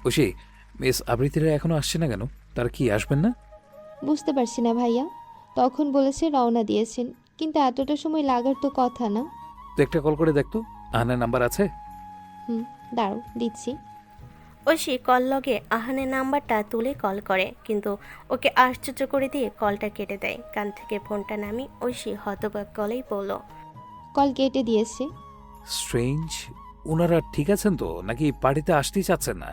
Oishi, miss আবৃতিরা এখনো আসছে না কেন? তারা কি আসবেন না? বুঝতে পারছি না ভাইয়া। তখন বলেছে রওনা দিয়েছেন, কিন্তু এতটা সময় লাগার তো কথা না। তো একটা কল করে দেখতো, আহানের নাম্বার আছে? হুম, দাঁড়াও দিচ্ছি। ঐশী কল লগে আহানের নাম্বারটা তুলে কল করে, কিন্তু ওকে আশ্চর্য করে দিয়ে কলটা কেটে দেয়। কান থেকে ফোনটা নামি ঐশী হতবাক গলেই বলল, কল কেটে দিয়েছে। স্ট্রেঞ্জ। ওনারা ঠিক আছেন তো, নাকি পার্টিতে আসতেই চাচ্ছেন না?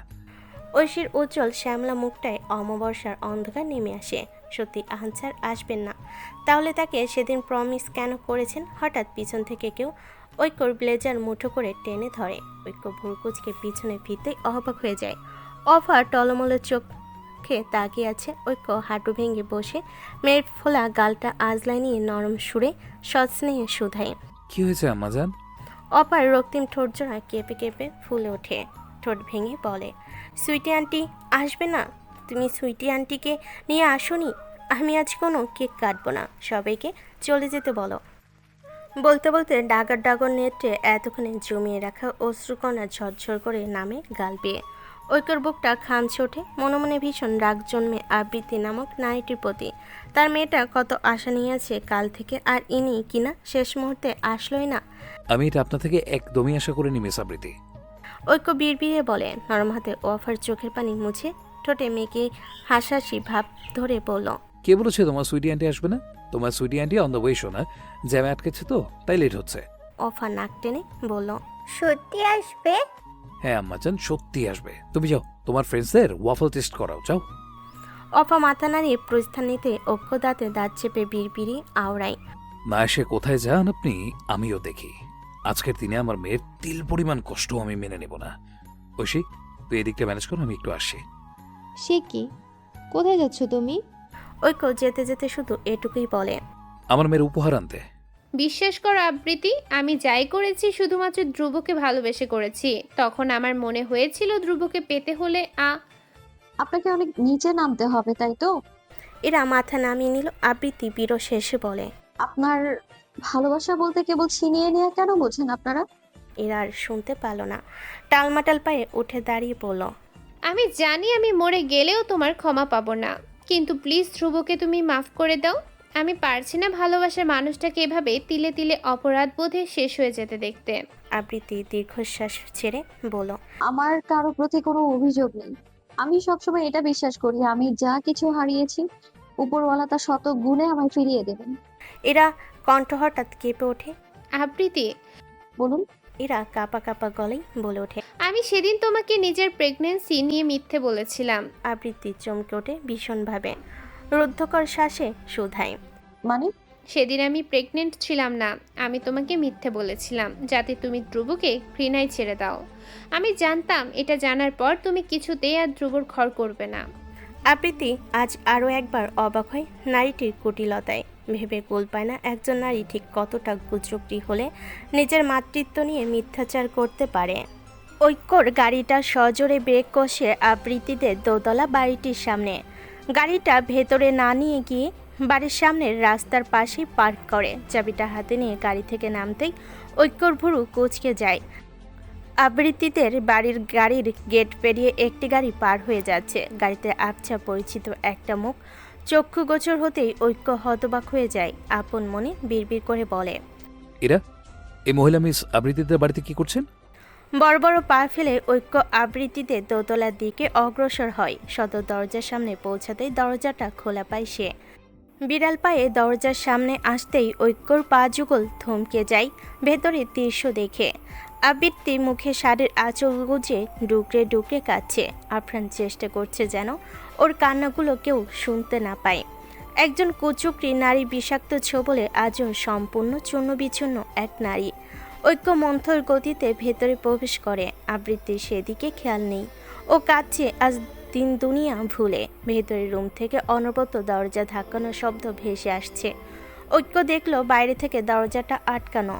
ঐশীর উজ্জ্বল শ্যামলা মুখটায় অমাবস্যার অন্ধকার নেমে আসে। সত্যি আহান স্যার আসবেন না? তাহলে তাকে সেদিন প্রমিস কেন করেছেন? হঠাৎ পিছন থেকে কেউ ঐক্যর ব্লেজার মুঠো করে টেনে ধরে। ঐক্য ভুরকুচকে পিছনে ফিরতেই অবাক হয়ে যায়। অফার টলমলে চোখে তাকিয়ে আছে। ঐক্য হাঁটু ভেঙে বসে মেয়ের ফোলা গালটা আজলাই নিয়ে নরম সুরে সস্নেহে শুধায়। কি হয়েছে আম্মাজান? অপার রক্তিম ঠোঁট জোড়া কেঁপে কেঁপে ফুলে ওঠে। ঠোঁট ভেঙে বলে, সুইটি আন্টি আসবে না? তুমি সুইটি আন্টিকে নিয়ে আসোনি? আমি আজ কোনো কেক কাটবো না, সবাইকে চলে যেতে বলো। বলতে বলতে ডাগর ডাগর নেত্রে এতক্ষণে জমিয়ে রাখা অশ্রুকণা ঝরঝর করে নামে গাল বেয়ে। ঐক্যর বুকটা খামছে ওঠে। মনে মনে ভীষণ রাগ জন্মে আবৃত্তি নামক নারীটির প্রতি। তার মেয়েটা কত আশা নিয়েছে কাল থেকে, আর ইনি কিনা শেষ মুহূর্তে আসলোই না। আমি এটা আপনার থেকে একদমই আশা করিনি মিস আবৃতি। ঐক্য বিড়বিড়ে বলে, নরম হাতে ওয়াফার চোখের পানি মুছে ঠোঁটে মেয়েকে হাসাহাসি ভাব ধরে বলল, কে বলেছে তোমার সুইটি আন্টি আসবে না? তোমার Sweety aunty on the way, শোনা জ্যামে আটকেছে তো, তাই লেট হচ্ছে। ওয়াফা নাক টেনে বলল, সত্যি আসবে? হ্যাঁ আম্মাজান, সত্যি আসবে। তুমি যাও, তোমার ফ্রেন্ডসদের ওয়াফল টেস্ট করাও, যাও। অপা মাথা নাড়িয়ে প্রস্থান নিতে অক্ষ দাঁতে দাঁত চেপে বিড়বিড়ি আওড়ায়। না এসে কোথায় যান আপনি, আমিও দেখি। আজকের দিনে আমার মেয়ের তিল পরিমাণ কষ্ট আমি মেনে নেব না। ঐশী, তুই এদিকটা ম্যানেজ করো, আমি একটু আসি। সে কি? কোথায় যাচ্ছ তুমি? ঐক্য যেতে যেতে শুধু এটুকুই বলে, আমার মেয়ের উপহার আনতে। বিশ্বাস করো আবৃত্তি, আমি যাই করেছি শুধুমাত্র ধ্রুবকে ভালোবেসে করেছি। তখন আমার মনে হয়েছিল ধ্রুবকে পেতে হলে আপনাকে অনেক নিচে নামতে হবে, তাই তো? এরা মাথা নামিয়ে নিল। আবৃত্তি বিরো শেষে বলে, আপনার ভালোবাসা বলতে কেবল ছিনিয়ে নেওয়া কেন বোঝেন আপনারা? এরা আর শুনতে পারল না। টালমাটাল পায়ে উঠে দাঁড়িয়ে পড়ল। আমি জানি আমি মরে গেলেও তোমার ক্ষমা পাবো না, কিন্তু প্লিজ ধ্রুবকে তুমি মাফ করে দাও। আমি পারছি না ভালোবাসার মানুষটাকে এভাবে তিলে তিলে অপরাধ বোধে শেষ হয়ে যেতে দেখতে। আবৃত্তি দীর্ঘশ্বাস ছেড়ে বলল, আমার কারো প্রতি কোনো অভিযোগ নেই। আমি সবসময় এটা বিশ্বাস করি, আমি যা কিছু হারিয়েছি উপরওয়ালা তা শত গুণে আমায় ফিরিয়ে দেবেন। এরা কণ্ঠ হঠাৎ কেঁপে ওঠে। আবৃত্তি, বলুন। এরা কাঁপা কাঁপা গলায় বলে ওঠে। আমি সেদিন তোমাকে নিজের প্রেগনেন্সি নিয়ে মিথ্যে বলেছিলাম। আবৃত্তি চমকে ওঠে ভীষণভাবে। রুদ্ধকর শ্বাসে শুধায়, মানে? সেদিন আমি প্রেগনেন্ট ছিলাম না, আমি তোমাকে মিথ্যে বলেছিলাম যাতে তুমি ধ্রুবকে ঘৃণায় ছেড়ে দাও। আমি জানতাম এটা জানার পর তুমি কিছুতেই আর ধ্রুবর ঘর করবে না। আবৃত্তি আজ আরও একবার অবাক হয় নারীটির কুটিলতায়। ভেবে কুল পায় না একজন নারী ঠিক কতটা কুচক্রী হলে নিজের মাতৃত্ব নিয়ে মিথ্যাচার করতে পারে। ঐক্যর গাড়িটা সজোরে ব্রেক কষে আবৃত্তিদের দোতলা বাড়িটির সামনে। গাড়িটা ভেতরে না নিয়ে গিয়ে বাড়ির সামনের রাস্তার পাশেই পার্ক করে। চাবিটা হাতে নিয়ে গাড়ি থেকে নামতেই ঐক্যর ভুরু কুঁচকে যায়। আবৃত্তিদের গাড়ির গেট পেরিয়ে একটি গাড়ি পার হয়ে যাচ্ছে। গাড়িতে আবছা পরিচিত একটা মুখ চক্ষুগোচর হতেই ঐক্য হতবাক হয়ে যায়। আপন মনে বিড়বিড় করে বলে, এরা এই মহিলা মিস আবৃতিদের বাড়িতে কি করছেন? বড় বড় পা ফেলে ঐক্য আবৃত্তিদের দোতলার দিকে অগ্রসর হয়। সদর দরজার সামনে পৌঁছাতেই দরজাটা খোলা পায় সে। বিড়াল পায়ে দরজার সামনে আসতেই ঐক্যর পা যুগল থমকে যায় ভেতরে দৃশ্য দেখে। আবৃত্তি মুখে শাড়ির আঁচল গুজে ডুকরে ডুকরে কাঁদছে। আপ্রাণ চেষ্টা করছে যেন ওর কান্নাগুলো কেউ শুনতে না পায়। একজন কুচুকরি নারী বিষাক্ত ছোবলে আজও সম্পূর্ণ চূর্ণ বিচ্ছন্ন এক নারী। ঐক্য মন্থর গতিতে ভেতরে প্রবেশ করে। আবৃত্তির সেদিকে খেয়াল নেই। ও কাঁদছে আজ দিন দুনিয়া ভুলে। ভেতরের রুম থেকে অনবরত দরজা ধাক্কানোর শব্দ ভেসে আসছে। ঐক্য দেখলো বাইরে থেকে দরজাটা আটকানো।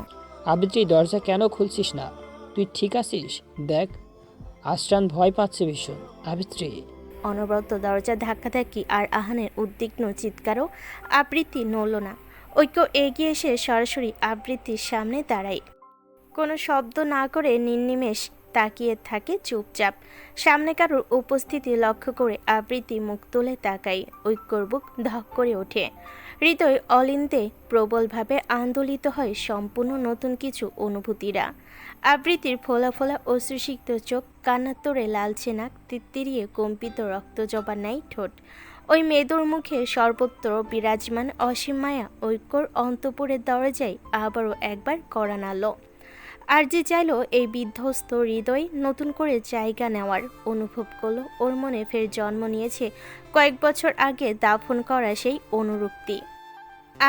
আবৃত্তি, দরজা কেন খুলছিস না? তুই ঠিক আছিস? দেখ, আশ্রান ভয় পাচ্ছে ভীষণ। আবৃত্তি। অনবরত দরজা ধাক্কাধাক্কি আর আহানের উদ্বিগ্ন চিৎকারও আবৃত্তি নড়ল না। ঐক্য এগিয়ে এসে সরাসরি আবৃত্তির সামনে দাঁড়ায়। কোনো শব্দ না করে নির্নিমেষ তাকিয়ে থাকে চুপচাপ। সামনে কারোর উপস্থিতি লক্ষ্য করে আবৃত্তি মুখ তুলে তাকাই। ঐক্যর বুক ধক করে ওঠে। হৃদয় অলিন্দে প্রবলভাবে আন্দোলিত হয় সম্পূর্ণ নতুন কিছু অনুভূতিরা। আবৃত্তির ফোলা ফোলা অশ্রুসিক্ত চোখ, কান্নাত্তরে লালচে নাক, তিত্তিরিয়ে কম্পিত রক্তজবা ন্যায় ঠোঁট। ওই মেয়েদের মুখে সর্বত্র বিরাজমান অসীম মায়া ঐক্যর অন্তপুরের দরজায় আবারও একবার কড়া নাড়ল। আর যে চাইল এই বিধ্বস্ত হৃদয় নতুন করে জায়গা নেওয়ার, অনুভব করলো ওর মনে ফের জন্ম নিয়েছে কয়েক বছর আগে দাফন করা সেই অনুরক্তি।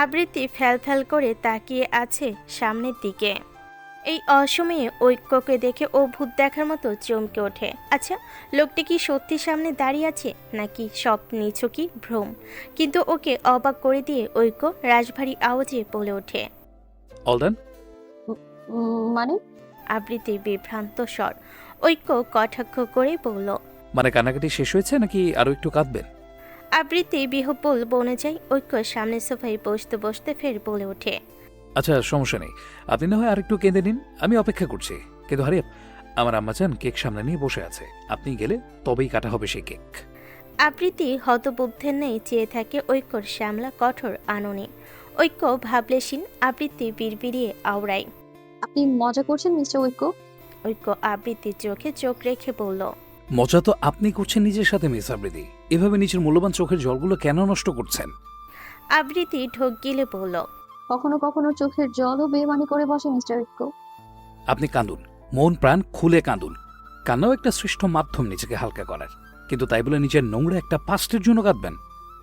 আবৃত্তি ফ্যাল করে তাকিয়ে আছে সামনের দিকে। এই অসময়ে ঐক্যকে দেখে ও ভূত দেখার মতো চমকে ওঠে। আচ্ছা, লোকটি কি সত্যি সামনে দাঁড়িয়ে আছে নাকি সব নিছকই ভ্রম? কিন্তু ওকে অবাক করে দিয়ে ঐক্য রাশভারী আওয়াজে বলে ওঠে। All done? মানে? আবৃত্তি বিভ্রান্ত স্বর। ঐক্য কটাক্ষ করে বলল। মানে কান্নাকাটি শেষ হয়েছে নাকি আরো একটু কাঁদবেন? আবৃত্তি বিহ্বল বনে যায়। ঐক্য সামনে সোফায় বসতে বসতে ফের বলে ওঠে। আচ্ছা, সমস্যা নেই, আপনি না হয় আরেকটু কেঁদে নিন, আমি অপেক্ষা করছি। কিন্তু হারিয়ে আমার আম্মাজান কেক সামনে নিয়ে বসে আছে, আপনি গেলে তবেই কাটা হবে সেই কেক। আবৃত্তি হতবুদ্ধের নেই চেয়ে থাকে ঐক্যর শ্যামলা কঠোর আননে। ঐক্য ভাবলেশীন। আবৃত্তি বিড়বিড়িয়ে আওড়ায়। আপনি মজা করছেন মিস্টার ঐক্য? ঐক্য আবৃত্তির চোখে চোখ রেখে বলল। মজা তো আপনি করছেন নিজের সাথে মিস আবৃত্তি, এভাবে নিজের মূল্যবান চোখের জলগুলো কেন নষ্ট করছেন? আবৃত্তি ঢোক গিলে বলল। কখনো কখনো চোখের জলও বেমানি করে বসে মিস্টার ঐক্য। আপনি কাঁদুন, মন প্রাণ খুলে কাঁদুন। কান্নাও একটা শ্রেষ্ঠ মাধ্যম নিজেকে হালকা করার, কিন্তু তাই বলে নিজের নোংরা একটা পাস্টের জন্য কাঁদবেন,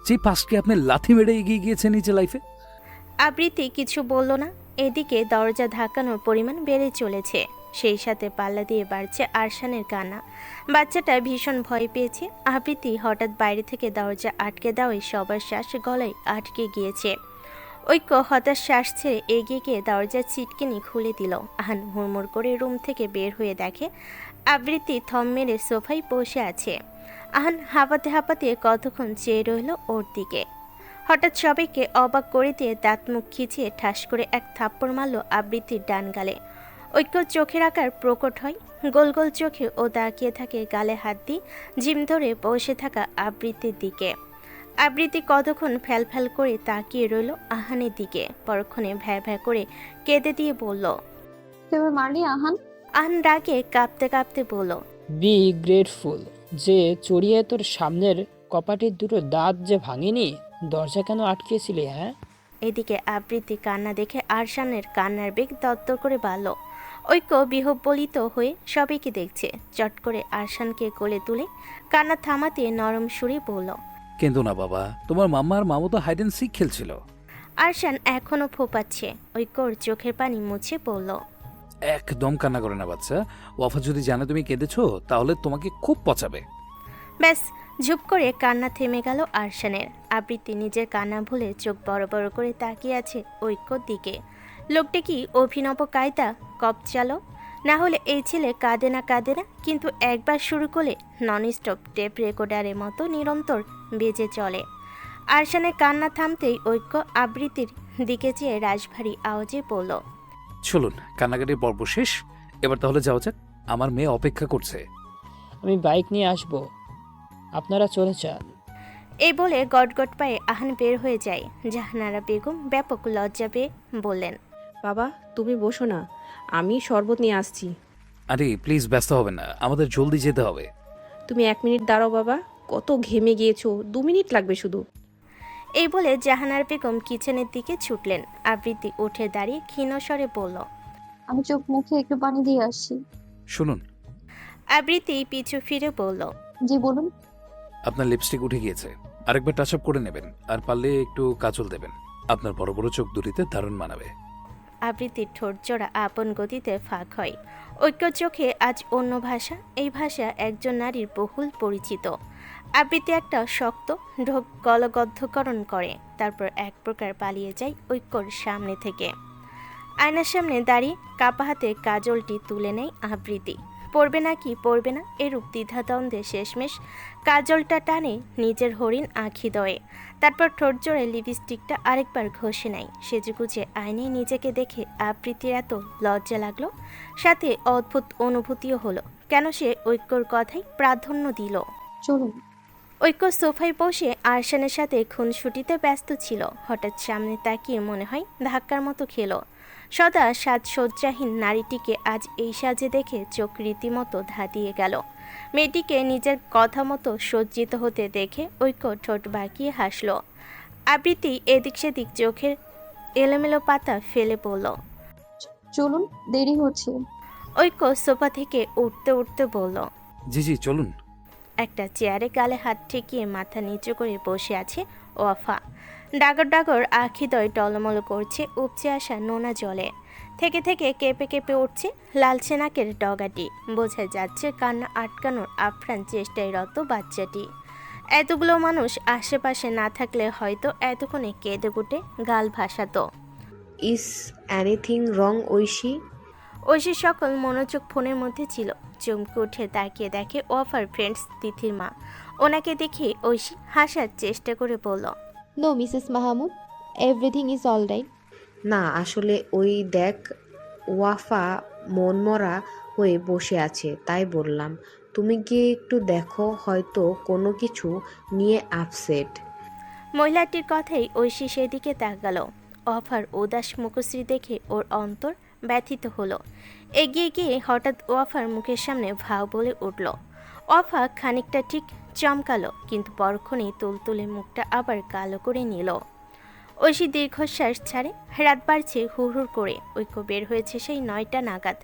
যে পাস্টকে আপনি লাথি মেরে এগিয়ে গিয়েছেন নিজের লাইফে। আবৃত্তি কিছু বলল না। এদিকে দরজা ধাক্কানোর পরিমাণ বেড়ে চলেছে, সেই সাথে পাল্লা দিয়ে বাড়ছে আরশানের কান্না। বাচ্চাটা ভীষণ ভয় পেয়েছে। আবৃত্তি হঠাৎ বাইরে থেকে দরজা আটকে দেওয়ায় সবার শ্বাস গলায় আটকে গিয়েছে। ঐক্য হতাশ শ্বাস ছেড়ে এগিয়ে গিয়ে দরজার ছিটকিনি খুলে দিল। আহান হুড়মুড় করে রুম থেকে বের হয়ে দেখে আবৃত্তি থম মেরে সোফায় বসে আছে। আহান হাঁপাতে হাঁপাতে কতক্ষণ চেয়ে রইল ওর দিকে। হঠাৎ সবাইকে অবাক করে দিয়ে দাঁত মুখ খিচিয়ে ঠাস করে এক থাপ্পড় মারল আবৃত্তির ডান গালে। ঐক্য চোখের আকার প্রকট হয়। গোল গোল চোখে ও তাকিয়ে থাকে গালে হাত দিয়ে ঝিম ধরে বসে থাকা আবৃত্তির দিকে। আবৃত্তি কতক্ষণ ফ্যাল করে তাকিয়ে রইল আহানের দিকে। পরক্ষণে ভ্যা ভ্যা করে কেঁদে দিয়ে বলল। তুমি মারলি আহান? আহান রাগে কাঁপতে কাঁপতে বলল। বি গ্রেটফুল যে চড়িয়ে তোর সামনের কপাটের দুটো দাঁত যে ভাঙেনি। দরজা কেন আটকেছিলি? হ্যাঁ? এদিকে আবৃত্তি কান্না দেখে আরশানের কান্নার বেগ দত্তর করে বাড়ল। ঐক্য বিহ্বলিত হয়ে সবাইকে দেখছে। চট করে আরশানকে কোলে তুলে কান্না থামাতে নরম সুরে বলল। কিন্তু না বাবা, তোমার মাম্মা আর মামু তো হাইড অ্যান্ড সিক খেলছিল। আরশান এখনো ফোপাচ্ছে। ঐক্যর চোখের পানি মুছে বলল। একদম কান্না করে না বাচ্চা, ওয়াফা যদি জানে তুমি কেঁদেছো তাহলে তোমাকে খুব পচাবে। ব্যাস, ঝুপ করে কান্না থেমে গেল আরশানের। আবৃত্তি নিজের কান্না ভুলে চোখ বড় বড় করে তাকিয়ে আছে ঐক্যর দিকে। লোকটা কি অভিনব কায়দা কপচালো? না হলে এই ছেলে কাঁদে না, কিন্তু একবার শুরু করলে ননস্টপ টেপ রেকর্ডারের মতো নিরন্তর বেজে চলে। আরশানের কান্না থামতেই ঐক্য আবৃত্তির দিকে চেয়ে রাশভারী আওয়াজে বলল। চলুন, কান্নাকাটির পর্ব শেষ, এবার তাহলে যাওয়া যাক, আমার মেয়ে অপেক্ষা করছে। আমি বাইক নিয়ে আসবো, আপনারা চলে যান। এই বলে গটগট পায়ে আহান বের হয়ে যায়। জাহানারা বেগম ব্যাপক লজ্জা পেয়ে বললেন। বাবা তুমি বসো না, আমি শরবত নিয়ে আসছি। আরে প্লিজ, ব্যস্ত হবে না, আমাদের জলদি যেতে হবে। তুমি 1 মিনিট দাঁড়াও বাবা, কত ঘেমে গিয়েছো, 2 মিনিট লাগবে শুধু। এই বলে জাহানার বেগম কিচেনের দিকে ছুটলেন। আবৃত্তি উঠে দাঁড়িয়ে ক্ষীণ স্বরে বলল। আমি চোখ মুখে একটু পানি দিয়ে আসছি। শুনুন। আবৃত্তি পিছু ফিরে বলল। জি বলুন। আপনার লিপস্টিক উঠে গিয়েছে, আরেকবার টাচ আপ করে নেবেন, আর পারলে একটু কাজল দেবেন, আপনার বড় বড় চোখ দুটিতে দারুণ মানাবে। আবৃত্তির ঠোঁট জোড়া আপন গতিতে ফাঁক হয়। ঐক্য চোখে আজ অন্য ভাষা। এই ভাষা একজন নারীর বহুল পরিচিত। আবৃত্তি একটা শক্ত ঢোক গলগদ্ধকরণ করে, তারপর এক প্রকার পালিয়ে যায় ঐক্যর সামনে থেকে। আয়নার সামনে দাঁড়িয়ে কাপা হাতে কাজলটি তুলে নেয় আবৃত্তি। পড়বে নাকি পড়বে না এরূপ দ্বিধাদ্বন্দ্বে শেষমেশ কাজলটা টানে নিজের হরিণ আঁখিদয়ে। তারপর ঠোঁট জোড়ে লিপস্টিকটা আরেকবার ঘষে নেয়। সেজেগুজে আয়নায় নিজেকে দেখে আবৃত্তির এত লজ্জা লাগলো, সাথে অদ্ভুত অনুভূতিও হলো। কেন সে ঐক্যর কথাই প্রাধান্য দিল? চলুন। ঐক্য সোফায় বসে আরশানের সাথে খুনসুটিতে ব্যস্ত ছিল। হঠাৎ সামনে তাকিয়ে মনে হয় ধাক্কার মতো খেলো। সদা সাজসজ্জাহীন নারীটিকে আজ এই সাজে দেখে চোখ রীতিমতো ধাঁধিয়ে গেল। মেয়েটিকে নিজের কথা মতো সজ্জিত হতে দেখে ঐক্য ঠোঁট বাঁকিয়ে হাসল। আবৃত্তি এদিক সেদিক চোখের এলোমেলো পাতা ফেলে পড়ল। চলুন, দেরি হচ্ছে। ঐক্য সোফা থেকে উঠতে উঠতে বলল। জি জি চলুন। একটা চেয়ারে গালে হাত ঠেকিয়ে মাথা নিচু করে বসে আছে ওয়াফা। ডাগর ডাগর আখিদয় টলমল করছে উপচে আসা নোনা জলে। থেকে থেকে কেঁপে কেঁপে উঠছে লালচে নাকের ডগাটি। বোঝা যাচ্ছে কান্না আটকানোর আপ্রাণ চেষ্টায় রত বাচ্চাটি। এতগুলো মানুষ আশেপাশে না থাকলে হয়তো এতক্ষণে কেঁদে কুটে গাল ভাসাতো। Is anything wrong Oishi? ঐশীর সকল মনোযোগ ফোনের মধ্যে ছিল। চমকে উঠে তাকিয়ে দেখে ওয়াফার ফ্রেন্ডস তিথির মা। ওনাকে দেখে ঐশী হাসার চেষ্টা করে বলল, no Mrs Mahmud, everything is all right. না, আসলে ওই দেখ, ওয়াফা মনমরা হয়ে বসে আছে, তাই বললাম তুমি গিয়ে একটু দেখো, হয়তো কোনো কিছু নিয়ে আপসেট। মহিলাটির কথাই ঐশী সেদিকে তাকালো। ওয়াফার উদাস মুখশ্রী দেখে ওর অন্তর ব্যথিত হলো। এগিয়ে গিয়ে হঠাৎ ওয়াফার মুখের সামনে ভাও বলে উঠল। ওয়াফা খানিকটা ঠিক চমকালো, কিন্তু পরক্ষণেই তুলতুলে মুখটা আবার কালো করে নিল। ঐশী দীর্ঘশ্বাস ছাড়ে। রাত বাড়ছে হুড় হুড় করে। ঐক্য বের হয়েছে সেই 9টা নাগাদ।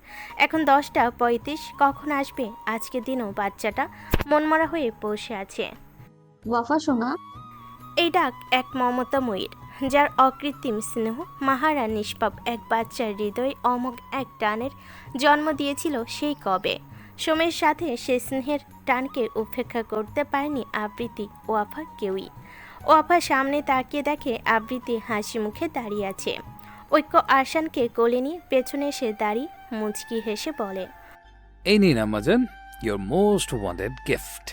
এখন 10টা 35। কখন আসবে? আজকে দিনও বাচ্চাটা মনমরা হয়ে বসে আছে। ওয়াফা সোনা। এই ডাক এক মমতাময়ীর, যার অকৃত্রিম স্নেহ মাহারা নিষ্পাপ এক বাচ্চার হৃদয়ে অমোঘ এক টানের জন্ম দিয়েছিল সেই কবে। সময়ের সাথে সে স্নেহের টানকে উপেক্ষা করতে পারেনি আবৃত্তি, ওয়াফা কেউই। ওয়াফা সামনে তাকিয়ে দেখে আবৃত্তি হাসি মুখে দাঁড়িয়ে আছে। ঐক্য আরশানকে কোলে নিয়ে পেছনে এসে দাঁড়িয়ে মুচকি হেসে বলে, এই নিন Amazon, your most wanted gift.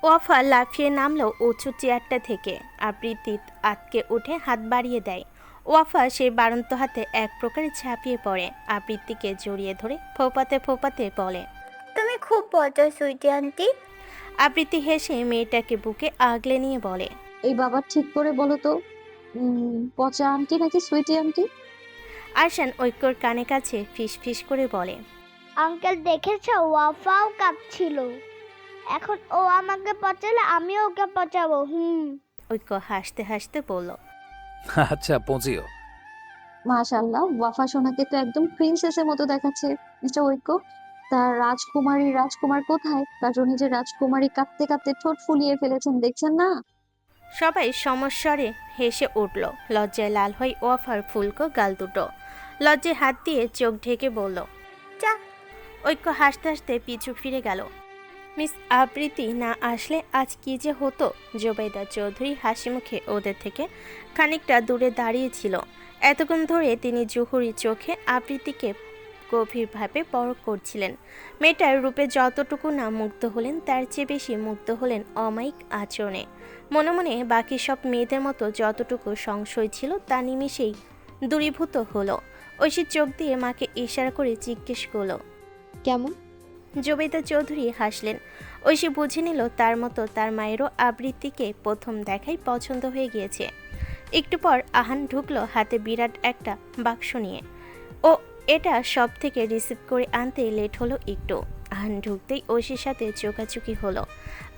Wafa লাফিয়ে নামলো উঁচু চেয়ারটা থেকে। আবৃত্তি আতকে উঠে হাত বাড়িয়ে দেয়। ওয়াফা সেই বাড়ন্ত হাতে এক প্রকারে ঝাঁপিয়ে পড়ে। আবৃত্তিকে জড়িয়ে ধরে ফোপাতে ফোপাতে বলে, তুমি খুব বড় সুইটি আন্টি। আবৃত্তি হেসে মেয়েটাকে বুকে আগলে নিয়ে বলে, এই বাবা ঠিক করে বলো তো, পচা আন্টি নাকি সুইটি আন্টি? আরশান ঐক্যর কানে কাছে ফিস ফিস করে বলে, আঙ্কেল দেখেছো, ওয়াফাও কাঁপছিল। এখন ও আমাকে পচালে আমিও ওকে পচাবো। ঐক্য হাসতে হাসতে বলল, আচ্ছা পৌঁছিও। মাশাআল্লাহ, ওয়াফা সোনাকে তো একদম প্রিন্সেসের মতো দেখাচ্ছে মিস্টার ঐক্য। তার রাজকুমার কোথায়? তার জন্য যে রাজকুমারী কাঁপতে কাঁপতে ঠোঁট ফুলিয়ে ফেলেছেন, দেখছেন না? সবাই সমস্বরে হেসে উঠল। লজ্জায় লাল হয় ওয়াফার ফুলকো গাল দুটো। লজ্জায় হাত দিয়ে চোখ ঢেকে বলল, যা। ঐক্য হাসতে হাসতে পিছু ফিরে গেল। মিস আবৃত্তি না আসলে আজ কি যে হতো। জোবেদা চৌধুরী হাসি মুখে ওদের থেকে খানিকটা দূরে দাঁড়িয়েছিল। এতক্ষণ ধরে তিনি জুহুরি চোখে আবৃত্তিকে গভীরভাবে পরখ করছিলেন। মেয়েটার রূপে যতটুকু না মুগ্ধ হলেন, তার চেয়ে বেশি মুগ্ধ হলেন অমায়িক আচরণে। মনে মনে বাকি সব মেয়েদের মতো যতটুকু সংশয় ছিল তা নিমেষেই দূরীভূত হলো। ঐশীর চোখ দিয়ে মাকে ইশারা করে জিজ্ঞেস করলো, কেমন? জবেদা চৌধুরী হাসলেন। ঐশী বুঝে নিল তার মতো তার মায়েরও আবৃত্তিকে প্রথম দেখাই পছন্দ হয়ে গিয়েছে। একটু পর আহান ঢুকলো হাতে বিরাট একটা বাক্স নিয়ে। ও এটা সব থেকে রিসিভ করে আনতে লেট হলো একটু। আহান ঢুকতেই ঐশীর সাথে চোকাচুকি হলো।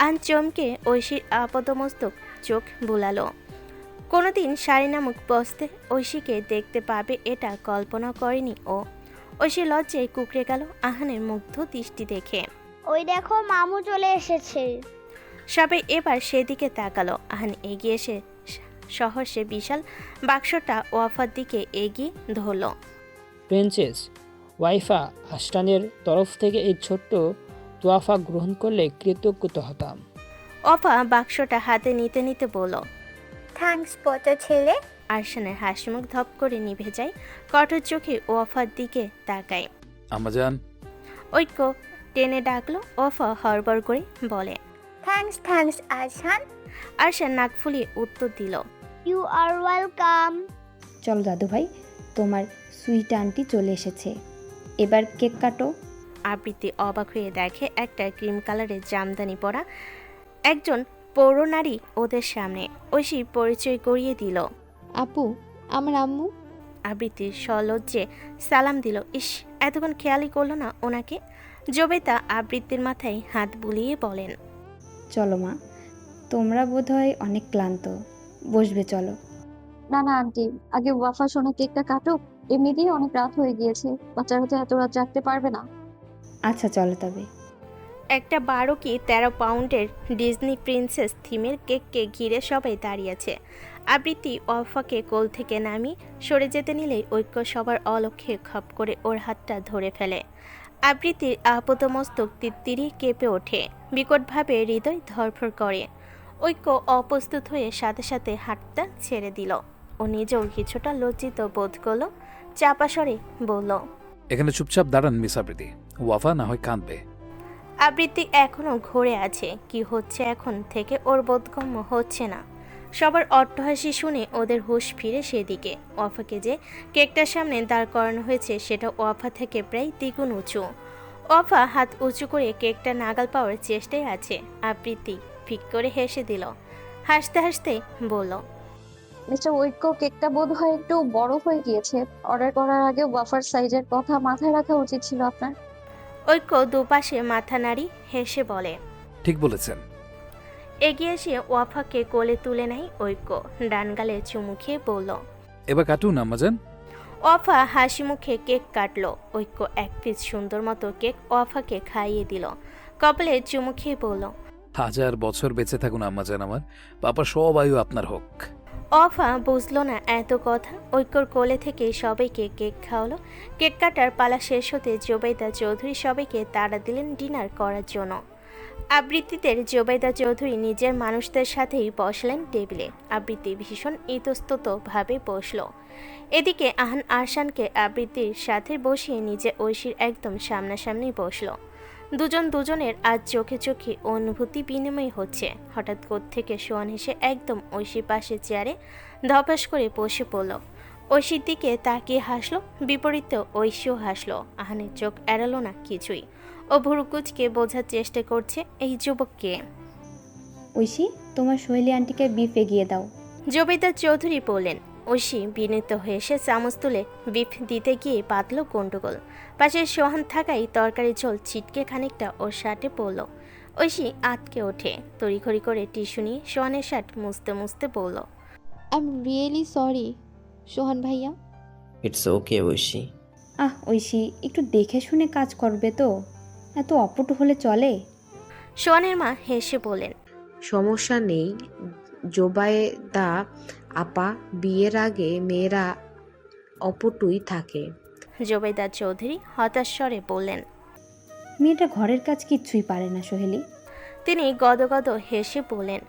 আহান চমকে ঐশীর আপাদমস্তক চোখ বুলালো। কোনোদিন শাড়ি নামক বস্তে ঐশীকে দেখতে পাবে এটা কল্পনা করেনি ও। ঐশী লজ্জায় কুকড়ে গেল আহানের মুগ্ধ দৃষ্টি দেখে। ওই দেখো, মামু চলে এসেছে। সবাই এবার সেদিকে তাকালো। আহান এগিয়ে এসে সহসে বিশাল বাক্সটা ওয়াফার দিকে এগিয়ে ধরল। প্রিন্সেস ওয়াইফা আশরানের তরফ থেকে এই ছোট্ট তোয়াফা গ্রহণ করলে কৃতজ্ঞতা হতাম। ওয়াফা বাক্সটা হাতে নিতে নিতে বলল, থ্যাঙ্কস বড় ছেলে। আরশানের হাসিমুখ ধপ করে নিভে যায়। কঠোর চোখে ওয়াফার দিকে তাকায়। আমাজন। ঐক্য টেনে ডাকলো। ওয়াফা হড়বড় করে বলে, থ্যাঙ্কস আরশান। আরশান নাক ফুলিয়ে উত্তর দিল, ইউ আর ওয়েলকাম। চলো দাদু ভাই, তোমার সুইট আন্টি চলে এসেছে, এবার কেক কাটো। আবৃত্তি অবাক হয়ে দেখে একটা ক্রিম কালারের জামদানি পরা একজন পৌর নারী ওদের সামনে। ঐশী পরিচয় করিয়ে দিল। আপু, আমার আম্মু। আবৃত্তি সলজ্জে সালাম দিল। ইস, এতক্ষণ খেয়ালই করলো না ওনাকে। জবেতা আবৃত্তির মাথায় হাত বুলিয়ে বলেন, চলো মা, তোমরা বোধহয় অনেক ক্লান্ত, বসবে চলো। না না আন্টি, আগে ওয়াফা সোনা কেকটা কাটুক, এমনিতেই অনেক রাত হয়ে গিয়েছে, বাচ্চারা তো এত রাত জাগতে পারবে না। আচ্ছা চলো তবে। একটা 12 কি 13 পাউন্ডের ডিজনি প্রিন্সেস থিমের কেককে ঘিরে সবাই দাঁড়িয়েছে। আবৃত্তি ওয়াফাকে কোল থেকে নামিয়ে সরে যেতে নিলেই ঐক্য সবার অলক্ষ্যে খপ করে ওর হাতটা ধরে ফেলে। আবৃত্তির আপাতমস্তক তিত্তিরি কেঁপে ওঠে, বিকটভাবে হৃদয় ধরফর করে। ঐক্য অপ্রস্তুত হয়ে সাথে সাথে হাতটা ছেড়ে দিল। ও নিজেও কিছুটা লজ্জিত বোধ করলো। চাপা স্বরে বলল, এখানে চুপচাপ দাঁড়ান মিস আবৃতি, ওয়াফা না হয় কাঁদবে। আবৃত্তি এখনো ঘুরে আছে। কি হচ্ছে এখন থেকে ওর বোধগম্য হচ্ছে না। সবার অট্টহাসি শুনে ওদের হুঁশ ফিরে সেদিকে। ওয়াফাকে যে কেকটার সামনে দাঁড় করানো হয়েছে সেটা ওয়াফা থেকে প্রায় দ্বিগুণ উঁচু। ওয়াফা হাত উঁচু করে কেকটা নাগাল পাওয়ার চেষ্টায় আছে। আবৃত্তি ফিক করে হেসে দিল। হাসতে হাসতে বলল, মিস্টার ঐক্য, কেকটা বোধ হয় একটু বড় হয়ে গিয়েছে, অর্ডার করার আগে ওয়াফার সাইজের কথা মাথায় রাখা উচিত ছিল আপনার। ঐক্য দুপাশে মাথা নাড়ি হেসে বলে। ঠিক বলেছেন। এগিয়ে এসে ওয়াফাকে কোলে তুলে নেয় ঐক্য। ডান গালে চুমু খেয়ে বলল, এবার কাটুন আম্মাজান। ওয়াফা হাসি মুখে কেক কাটলো। ঐক্য এক পিস সুন্দর মতো কেক ওয়াফাকে খাইয়ে দিল। কপালে চুমু খেয়ে বলল, 1000 বছর বেঁচে থাকুন আম্মাজান আমার, পাপা সব আয়ু আপনার হোক। ওয়াফা বুঝলো না এত কথা। ঐক্যর কোলে থেকে সবাইকে কেক খাওয়ালো। কেক কাটার পালা শেষ হতে জোবেদা চৌধুরী সবাইকে তাড়া দিলেন ডিনার করার জন্য। আবৃত্তিদের জোবেদা চৌধুরী নিজের মানুষদের সাথেই বসলেন টেবিলে। আবৃত্তি ভীষণ ইতস্ততভাবে বসল। এদিকে আহান আরশানকে আবৃত্তির সাথে বসিয়ে নিজে ঐশীর একদম সামনাসামনি বসল। দুজন দুজনের আজ চোখে চোখে অনুভূতি বিনিময় হচ্ছে। হঠাৎ কোত্থেকে সোয়ান হেসে একদম ঐশীর পাশে চেয়ারে ধপাস করে বসে পড়ল। ঐশীর দিকে তাকিয়ে হাসলো। বিপরীতে ঐশীও হাসলো। আহানের চোখ এড়ালো না কিছুই। ও ভুরুকুচকে বোঝার চেষ্টা করছে এই যুবককে। ঐশী, তোমার সোহেলি আন্টিকে বিফ এগিয়ে দাও। জবেদা চৌধুরী বললেন। ঐশী বিনীত হয়ে এসে চামচ তুলে বিফ দিতে গিয়ে বাঁধল গন্ডগোল। পাশে সোহান থাকায় তরকারি ঝোল ছিটকে খানিকটা ওর শার্টে পড়ল। ঐশী আটকে ওঠে। তড়িঘড়ি করে টিস্যু নিয়ে সোহানের শার্ট মুছতে মুছতে বলল, আই এম রিয়েলি সরি সোহান ভাইয়া। It's okay Oishi. ঐশী, একটু দেখে শুনে কাজ করবে তো, এত অপটু হলে চলে? সোহানের মা হেসে বলেন, সমস্যা নেই জোবায়েদা আপা, বিয়ের আগে মেয়েরা অপটুই থাকে। জোবেদা চৌধুরী হতাশ স্বরে বললেন। মেয়েটা ঘরের কাজ কিচ্ছুই পারে না সোহেলি। তিনি গদগদ হেসে বললেন,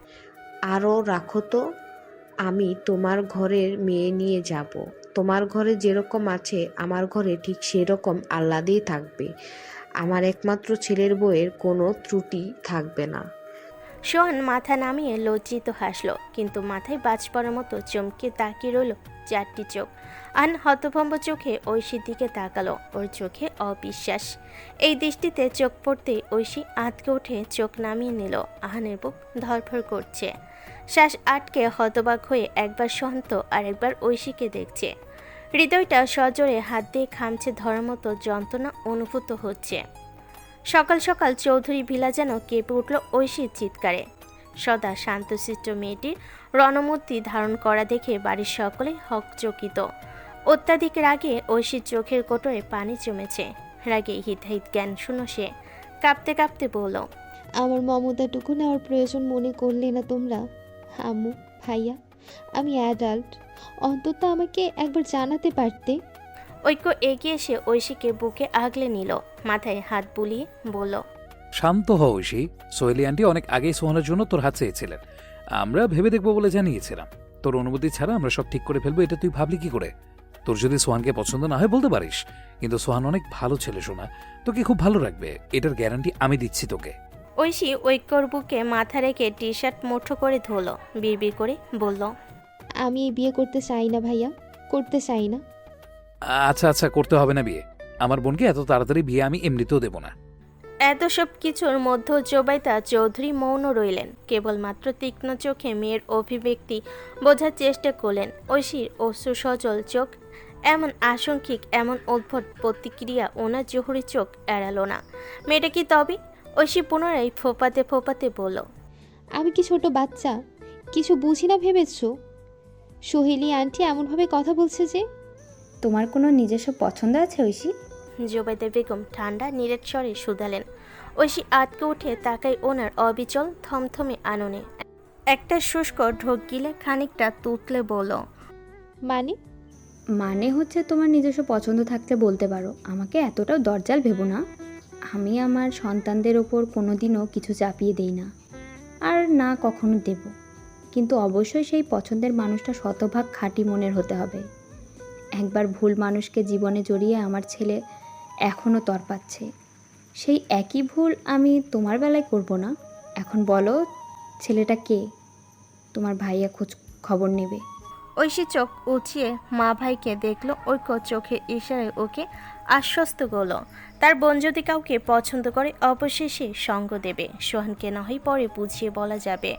আরও রাখো তো, আমি তোমার ঘরের মেয়ে নিয়ে যাব। তোমার ঘরে যেরকম আছে আমার ঘরে ঠিক সেরকম আহ্লাদেই থাকবে। আমার একমাত্র ছেলের বউয়ের কোনো ত্রুটি থাকবে না। সোহান মাথা নামিয়ে লজ্জিত হাসল, কিন্তু মাথায় বাজ পড়ার মতো চমকে তাকিয়ে রইল চারটি চোখ। আন হতভম্ব চোখে ঐশীর দিকে তাকালো। ওর চোখে অবিশ্বাস। এই দৃষ্টিতে চোখ পড়তেই ঐশী আঁতকে উঠে চোখ নামিয়ে নিল। আহানের বুক ধরফর করছে। শ্বাস আটকে হতবাক হয়ে একবার শান্ত আর একবার ঐশীকে দেখছে। হৃদয়টা সজোরে হাত দিয়ে খামছে ধরার মতো যন্ত্রণা অনুভূত হচ্ছে। সকাল সকাল চৌধুরী ভিলা যেন কেঁপে উঠল ঐশীর চিৎকারে। সদা শান্তশিষ্ট মেয়েটির রণমূর্তি ধারণ করা দেখে বাড়ির সকলে হকচকিত। অত্যাধিক রাগে ঐশীর চোখের কোটরে পানি জমেছে। রাগে হিতহিত জ্ঞান শূন্য সে কাঁপতে কাঁপতে বলল, আমার মমতাটুকু নেওয়ার প্রয়োজন মনে করলে না তোমরা? আম্মু, ভাইয়া, আমি অ্যাডাল্ট, অন্তত আমাকে একবার জানাতে পারতে। ঐক্য এগিয়ে এসে ঐশীকে বুকে আগলে নিল। মাথায় হাত বুলিয়ে বলল, শান্ত হও ঐশী, সোহেলি আন্টি অনেক আগেই সোহানের জন্য তোর হাত চেয়েছিলেন। আমরা ভেবে দেখবো বলে জানিয়েছিলাম। তোর অনুমতি ছাড়া আমরা সব ঠিক করে ফেলবো, এটা তুই ভাবলি কি করে? তোর যদি সোহানকে পছন্দ না হয় বলতে পারিস, কিন্তু সোহান অনেক ভালো ছেলে শোনা, তোকে খুব ভালো রাখবে, এটার গ্যারান্টি আমি দিচ্ছি তোকে। ঐশী ঐক্যর বুকে মাথা রেখে টি শার্ট মুঠো করে ধরল, বিড়বিড় করে বলল, আমি এই বিয়ে করতে চাই না ভাইয়া, করতে চাই না। আচ্ছা আচ্ছা, করতে হবে না বিয়ে। আমার বোনকে এত তাড়াতাড়ি বিয়ে আমি এমনিতেও দেবো না। এত সব কিছুর মধ্যে জোবাইদা চৌধুরী মৌন রইলেন, কেবলমাত্র তীক্ষ্ণ চোখে মেয়ের অভিব্যক্তি বোঝার চেষ্টা করলেন। ঐশীর অশ্রু সজল চোখ, এমন আশঙ্কিক, এমন উদ্ভট প্রতিক্রিয়া ওনার জহুরি চোখ এড়ালো না। মেয়েটা কি তবে? ঐশী পুনরায় ফোপাতে ফোপাতে বলল, আমি কি ছোট বাচ্চা? কিছু বুঝি না ভেবেছো? সোহেলি আন্টি এমনভাবে কথা বলছে যে। তোমার কোনো নিজস্ব পছন্দ আছে ঐশী? জোবাইদা বেগম ঠান্ডা নিরেট স্বরে শুধালেন। ঐশী আটকে উঠে তাকায় ওনার অবিচল থমথমে আননে। একটা শুষ্ক ঢোক গিলে খানিকটা তুতলে বলল, মানে হচ্ছে তোমার নিজস্ব পছন্দ থাকতে বলতে পারো, আমাকে এতটাও দরজাল ভেবো না। আমি আমার সন্তানদের ওপর কোনোদিনও কিছু চাপিয়ে দেই না, আর না কখনো দেব। কিন্তু অবশ্যই সেই পছন্দের মানুষটা শতভাগ খাঁটি মনের হতে হবে। একবার ভুল মানুষকে জীবনে জড়িয়ে আমার ছেলে এখনও তরপাচ্ছে। সেই একই ভুল আমি তোমার বেলায় করব না। এখন বলো, ছেলেটা কে? তোমার ভাইয়া খোঁজ খবর নেবে। ঐশী চোখ উঁচিয়ে মা ভাইকে দেখল। ঐক্য চোখে ইশারায় ওকে আশ্বস্ত করল। তার বোন যদি কাউকে পছন্দ করে অবশ্যই সে সঙ্গ দেবে। সোহানকে না হয় পরে বুঝিয়ে বলা যাবে।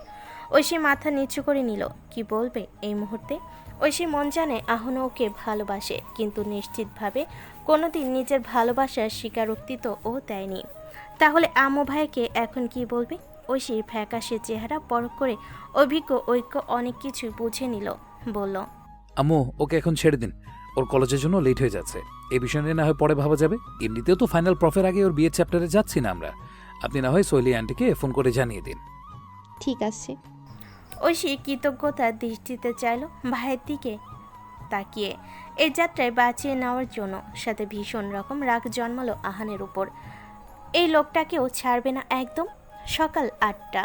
ঐশী মাথা নিচু করে নিল। কি বলবে এই মুহূর্তে? ঐশী মন জানে আহনা ওকে ভালোবাসে, কিন্তু নিশ্চিতভাবে কোনোদিন নিজের ভালোবাসার স্বীকারোক্তি তো ও দেয়নি। তাহলে আম্মু ভাইকে এখন কি বলবে? ঐশীর ফ্যাকাশে চেহারা পরখ করে অভিজ্ঞ ঐক্য অনেক কিছু বুঝে নিল। বলল, আম্মু ওকে এখন ছেড়ে দিন, ওর কলেজের জন্য লেট হয়ে যাচ্ছে। এই বিষয় নিয়ে না হয় পরে ভাবা যাবে। এমনিতেও তো ফাইনাল প্রফের আগে ওর বিয়ের চ্যাপ্টারে যাচ্ছি না আমরা। আপনি না হয় সোহেলি আন্টিকে ফোন করে জানিয়ে দিন। ঠিক আছে। ঐশী কৃতজ্ঞতার দৃষ্টিতে চাইল ভাইয়ের দিকে তাকিয়ে। এই যাত্রায় বাঁচিয়ে নেওয়ার জন্য সাথে ভীষণ রকম রাগ জন্মালো আহানের উপর। এই লোকটাকেও ছাড়বে না একদম। সকাল 8টা,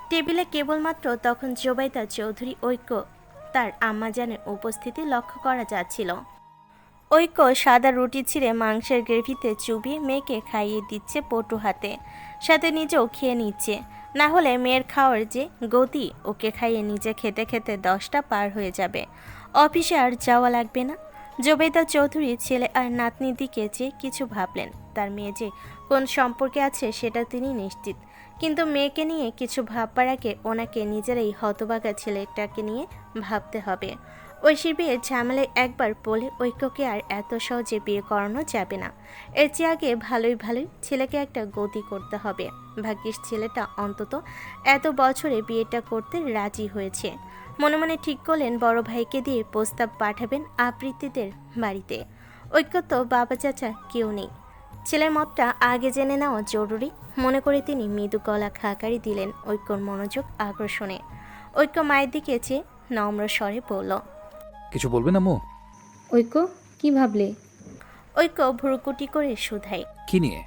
টেবিলে কেবলমাত্র তখন জোবাইদা চৌধুরী ঐক্য তার আম্মাজানের উপস্থিতি লক্ষ্য করা যাচ্ছিল। ঐক্য সাদা রুটি ছিঁড়ে মাংসের গ্রেভিতে চুবিয়ে মেয়েকে খাইয়ে দিচ্ছে পটু হাতে, সাথে নিজেও খেয়ে নিচ্ছে। না হলে মেয়ের খাওয়ার যে গতি, ওকে খাইয়ে নিজে খেতে খেতে 10টা পার হয়ে যাবে, অফিসে আর যাওয়া লাগবে না। জোবেদা চৌধুরী ছেলে আর নাতনির দিকে যে কিছু ভাবলেন। তার মেয়ে যে কোন সম্পর্কে আছে সেটা তিনি নিশ্চিত, কিন্তু মেয়েকে নিয়ে কিছু ভাববার আগে ওনাকে নিজের এই হতভাগা ছেলেটাকে নিয়ে ভাবতে হবে। ঐশীর বিয়ের ঝামেলায় একবার বলে ঐক্যকে আর এত সহজে বিয়ে করানো যাবে না। এর চেয়ে আগে ভালোই ছেলেকে একটা গতি করতে হবে। ভাগ্যিস ছেলেটা অন্তত এত বছরে বিয়েটা করতে রাজি হয়েছে। মনে মনে ঠিক করলেন বড় ভাইকে দিয়ে প্রস্তাব পাঠাবেন আবৃত্তিদের বাড়িতে। ঐক্য তো বাবা চাচা কেউ নেই, ছেলের মতটা আগে জেনে নেওয়া জরুরি মনে করে তিনি মৃদু গলা খাকারি দিলেন ঐক্যর মনোযোগ আকর্ষণে। ঐক্য মায়ের দিকে চেয়ে নম্র স্বরে বলল, কিছু বলবেন আম্মু? ঐক্য, কি ভাবলে? ঐক্য ভ্রুকুটি করে শুধাই। কি নিয়ে?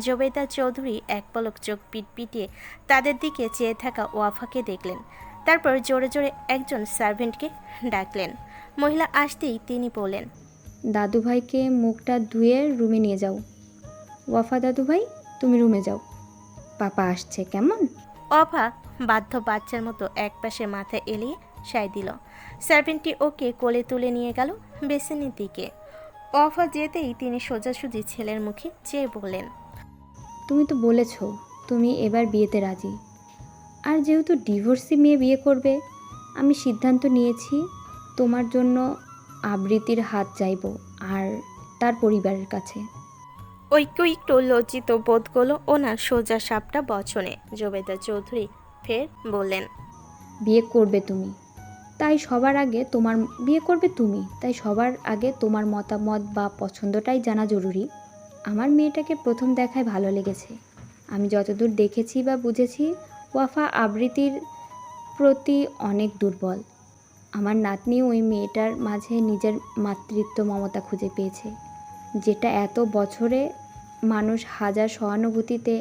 জোবেদা চৌধুরী এক পলক চোখ পিটপিটিয়ে তাদের দিকে চেয়ে থাকা ওয়াফাকে দেখলেন। তারপর জোরে জোরে একজন সার্ভেন্টকে ডাকলেন। মহিলা আসতেই তিনি বললেন, দাদু ভাইকে মুখটা ধুয়ে রুমে নিয়ে যাও। ওয়াফা দাদু ভাই, তুমি রুমে যাও, পাপা আসছে। কেমন? অফা বাধ্য বাচ্চার মতো একপাশে মাথা এলিয়ে সায় দিল। সার্ভেন্টটি ওকে কোলে তুলে নিয়ে গেল বেসিনের দিকে। অফা যেতেই তিনি সোজাসুজি ছেলের মুখে চেয়ে বললেন, তুমি তো বলেছ তুমি এবার বিয়েতে রাজি। আর যেহেতু ডিভোর্সি মেয়ে বিয়ে করবে, আমি সিদ্ধান্ত নিয়েছি তোমার জন্য আবৃত্তির হাত চাইব আর তার পরিবারের কাছে। ঐক্য একটু লজ্জিত বোধ করলো ওনার সোজা সাপটা বচনে। জোবেদা চৌধুরী ফের বললেন, বিয়ে করবে তুমি, তাই সবার আগে তোমার মতামত বা পছন্দটাই জানা জরুরি। আমার মেয়েটাকে প্রথম দেখায় ভালো লেগেছে। আমি যতদূর দেখেছি বা বুঝেছি, ওয়াফা আবৃত্তির প্রতি অনেক দুর্বল। আমার নাতনি ওই মেয়েটার মাঝে নিজের মাতৃত্ব মমতা খুঁজে পেয়েছে, যেটা এত বছরে মানুষ হাজার সহানুভূতিতে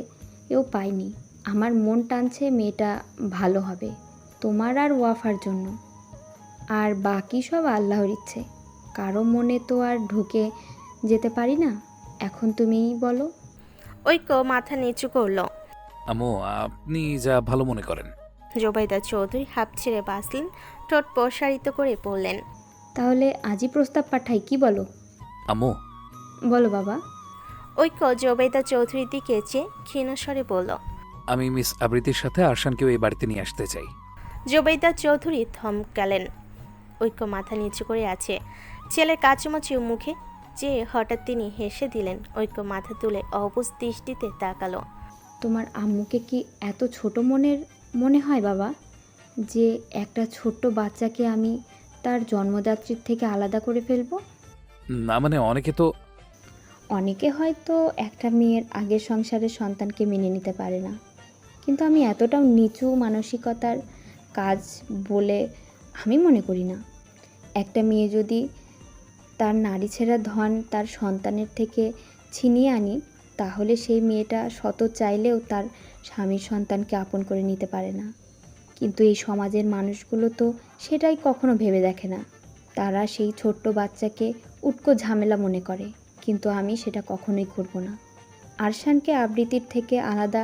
এও পায়নি। আমার মন টানছে মেয়েটা ভালো হবে তোমার আর ওয়াফার জন্য, আর বাকি সব আল্লাহর ইচ্ছে। কারো মনে তো আর ঢুকে যেতে পারি না। এখন তুমিই বলো। ঐক্য মাথা নিচু করলো। আম্মু, আপনি যা ভালো মনে করেন। জোবাইদা চৌধুরী হাঁপ ছেড়ে বাঁচলেন, ঠোঁট প্রসারিত করে বললেন, তাহলে আজই প্রস্তাব পাঠাই, কি বলো? আম্মু, বলো বাবা। ঐক্য জোবাইদা চৌধুরীর দিকে চেয়ে ক্ষীণস্বরে বলল। আমি মিস আবৃতির সাথে আরশানকেও এই বাড়িতে নিয়ে আসতে চাই। জোবাইদা চৌধুরী থমকালেন। ঐক্য মাথা নিচু করে আছে, ছেলের কাচুমাচু মুখে চেয়ে হঠাৎ তিনি হেসে দিলেন। ঐক্য মাথা তুলে অবুঝ দৃষ্টিতে তাকালো। তোমার আম্মুকে কি এত ছোট মনে হয় বাবা, যে একটা ছোট্ট বাচ্চাকে আমি তার জন্মদাত্রীর থেকে আলাদা করে ফেলবো? না মানে অনেকে হয়তো একটা মেয়ের আগের সংসারের সন্তানকে মেনে নিতে পারে না, কিন্তু আমি এতটাও নিচু মানসিকতার কাজ বলে আমি মনে করি না। একটা মেয়ে যদি তার নারী ছেঁড়া ধন তার সন্তানের থেকে ছিনিয়ে আনি, তাহলে সেই মেয়েটা শত চাইলেও তার স্বামীর সন্তানকে আপন করে নিতে পারে না। কিন্তু এই সমাজের মানুষগুলো তো সেটাই কখনো ভেবে দেখে না। তারা সেই ছোট্ট বাচ্চাকে উটকো ঝামেলা মনে করে, কিন্তু আমি সেটা কখনোই করব না। আরশানকে আবৃত্তির থেকে আলাদা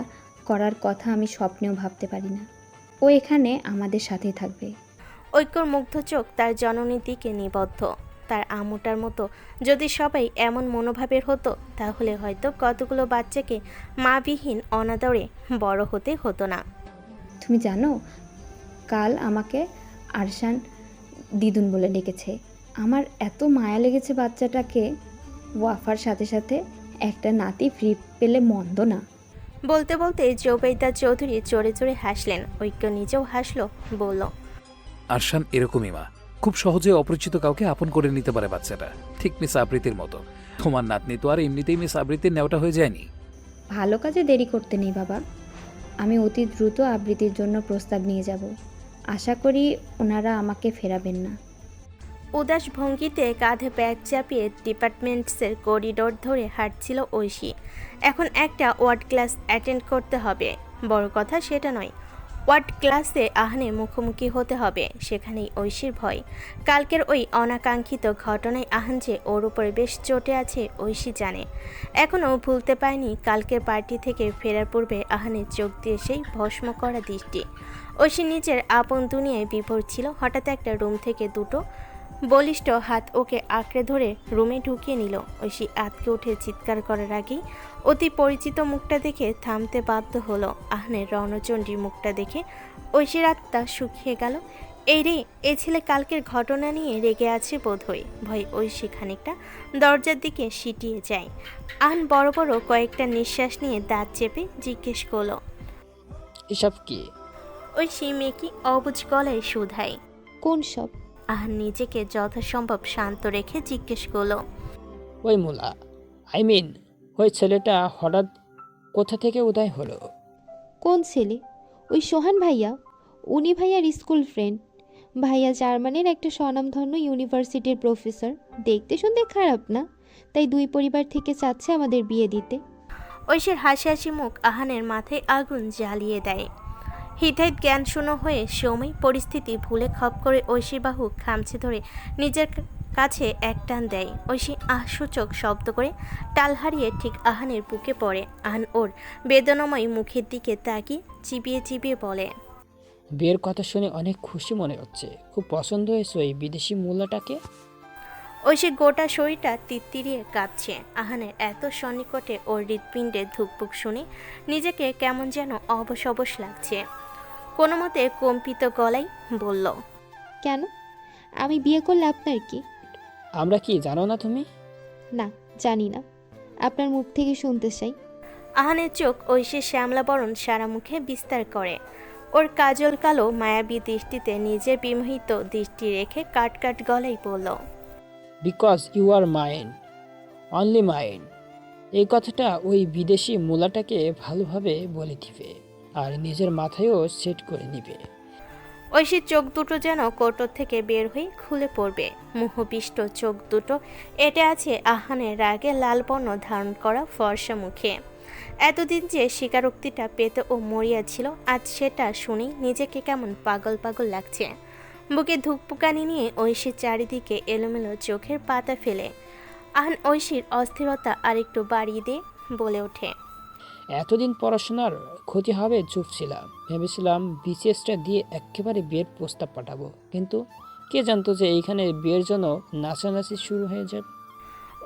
করার কথা আমি স্বপ্নেও ভাবতে পারি না। ও এখানে আমাদের সাথেই থাকবে। ঐক্যর মুগ্ধ চোখ তার জননীর দিকে নিবদ্ধ। তার আম্মুটার মতো যদি সবাই এমন মনোভাবের হতো, তাহলে হয়তো কতগুলো বাচ্চাকে মাবিহীন অনাদরে বড় হতে হতো না। তুমি জানো, কাল আমাকে আরশান দিদুন বলে ডেকেছে। আমার এত মায়া লেগেছে বাচ্চাটাকে। ওয়াফার সাথে সাথে একটা নাতি ফ্রি পেলে মন্দ না। বলতে বলতে জোবাইদা চৌধুরী চড়ে চড়ে হাসলেন। ঐক্য নিজেও হাসলো, বলল, আরশান এরকমই মা, খুব সহজে অপরিচিত কাউকে আপন করে নিতে পারে বাচ্চাটা, ঠিক মিস আবৃতির মতো। তোমার নাতনি তো আর এমনিতেই মিস আবৃতির নেওয়াটা হয়ে যায়নি। ভালো কাজে দেরি করতে নেই বাবা। আমি অতি দ্রুত আবৃত্তির জন্য প্রস্তাব নিয়ে যাব। আশা করি ওনারা আমাকে ফেরাবেন না। উদাস ভঙ্গিতে কাঁধে ব্যাগ চাপিয়ে ডিপার্টমেন্টসের করিডোর ধরে হাঁটছিল ঐশী। এখন একটা ওয়ার্ড ক্লাস অ্যাটেন্ড করতে হবে, বড় কথা সেটা নয়। ওয়ার্ড ক্লাসে আহানে মুখোমুখি হতে হবে, সেখানেই ঐশীর ভয়। কালকের ওই অনাকাঙ্ক্ষিত ঘটনায় আহান যে ওর উপরে বেশ চটে আছে ঐশী জানে। এখনও ভুলতে পারেনি কালকের পার্টি থেকে ফেরার পূর্বে আহানের চোখ দিয়ে সেই ভস্ম করা দৃষ্টি। ঐশী নিজের আপন দুনিয়ায় বিভোর ছিল। হঠাৎ একটা রুম থেকে দুটো বলিষ্ঠ হাত ওকে আঁকড়ে ধরে রুমে ঢুকিয়ে নিল। ঐশী আতকে উঠে চিৎকার করার আগেই অতি পরিচিত মুখটা দেখে থামতে বাধ্য হলো। আহনের রণচণ্ডীর মুখটা দেখে ঐশীর আত্মা শুকিয়ে গেল। এই রে, এ ছেলে কালকের ঘটনা নিয়ে রেগে আছে বোধহয়। ভয় ঐশী খানিকটা দরজার দিকে সিটিয়ে যায়। আহন বড় বড় কয়েকটা নিঃশ্বাস নিয়ে দাঁত চেপে জিজ্ঞেস করলো, এসব কি? ঐশী মেয়েকে অবুঝ গলায় শুধায়। কোন সব? আহান নিজেকে যথাসম্ভব শান্ত রেখে জিজ্ঞেস করলো, ওই মুলা, ওই ছেলেটা হঠাৎ কোথা থেকে উদয় হলো? কোন ছেলে? ওই সোহান ভাইয়া। উনি ভাইয়ার স্কুল ফ্রেন্ড। ভাইয়া জার্মানির একটা স্বনামধন্য ইউনিভার্সিটির প্রফেসর। দেখতে শুনতে খারাপ না, তাই দুই পরিবার থেকে চাচ্ছে আমাদের বিয়ে দিতে। ঐশীর হাসি হাসি মুখ আহানের মাথায় আগুন জ্বালিয়ে দেয়। হিতাহিত জ্ঞান শূন্য হয়ে সময় পরিস্থিতি ভুলে খপ করে ঐশীর বাহু খামচে ধরে নিজের কাছে এক টান দেয়। ঐশী আহসূচক শব্দ করে টাল হারিয়ে ঠিক আহানের বুকে পড়ে। আহান ওর বেদনাময় মুখের দিকে তাকিয়ে চিবিয়ে চিবিয়ে বলে, বিয়ের কথা শুনে অনেক খুশি মনে হচ্ছে। খুব পছন্দ হয়েছে ওই বিদেশি মূলাটাকে। ঐশী গোটা শরীরটা তিত্তিরিয়ে কাঁপছে। আহানের এত সন্নিকটে ওর হৃৎপিণ্ডে ধুকপুক শুনে নিজেকে কেমন যেন অবশ অবশ লাগছে। কোনো মতে কম্পিত গলায় বলল, কেন? আমি বিয়ে করলে আপনার কি? আমরা কি জানো না তুমি? না, জানি না। আপনার মুখ থেকে শুনতে চাই। আহানের চোখ ঐশীর শ্যামলাবরণ সারা মুখে বিস্তার করে। ওর কাজল কালো মায়াবী দৃষ্টিতে নিজের বিমোহিত দৃষ্টি রেখে কাট কাট গলায় বলল, because you are mine, only mine. এই কথাটা ওই বিদেশি মূলাটাকে ভালোভাবে বলে দিবে আর নিজের মাথায়ও সেট করে নিবে। ঐশীর চোখ দুটো যেন কোটর থেকে বের হয়ে খুলে পড়বে। মোহবিষ্ট চোখ দুটো এটে আছে আহানের রাগে লালবর্ণ ধারণ করা ফর্সা মুখে। এতদিন যে স্বীকারোক্তিটা পেতে ও মরিয়া ছিল, আজ সেটা শুনেই নিজেকে কেমন পাগল পাগল লাগছে। বুকে ধুকপুকানি নিয়ে ঐশীর চারিদিকে এলোমেলো চোখের পাতা ফেলে আহান ঐশীর অস্থিরতা আরেকটু বাড়িয়ে দিয়ে বলে ওঠে, এতদিন পড়াশোনার ক্ষতি হবে চুপ ছিলাম, ভেবেছিলাম বিসিএসটা দিয়ে একেবারে বিয়ের প্রস্তাব পাঠাবো, কিন্তু কে জানতো যে এইখানে বিয়ের জন্য নাচানাচি শুরু হয়ে যাবে।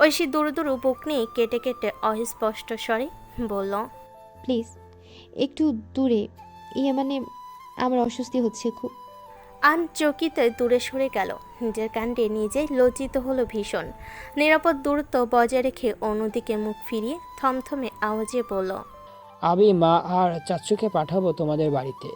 ঐশী দুরু দুরু বুক নিয়ে কেটে কেটে অস্পষ্ট স্বরে বলল, প্লিজ একটু দূরে, মানে আমার অস্বস্তি হচ্ছে খুব। আন চকিতে দূরে সরে গেল। নিজের কাণ্ডে নিজেই লজ্জিত হলো ভীষণ। নিরাপদ দূরত্ব বজায় রেখে অন্যদিকে মুখ ফিরিয়ে থমথমে আওয়াজে বলল, আমি মা আর চাচুকে পাঠাবো তোমাদের বাড়িতে।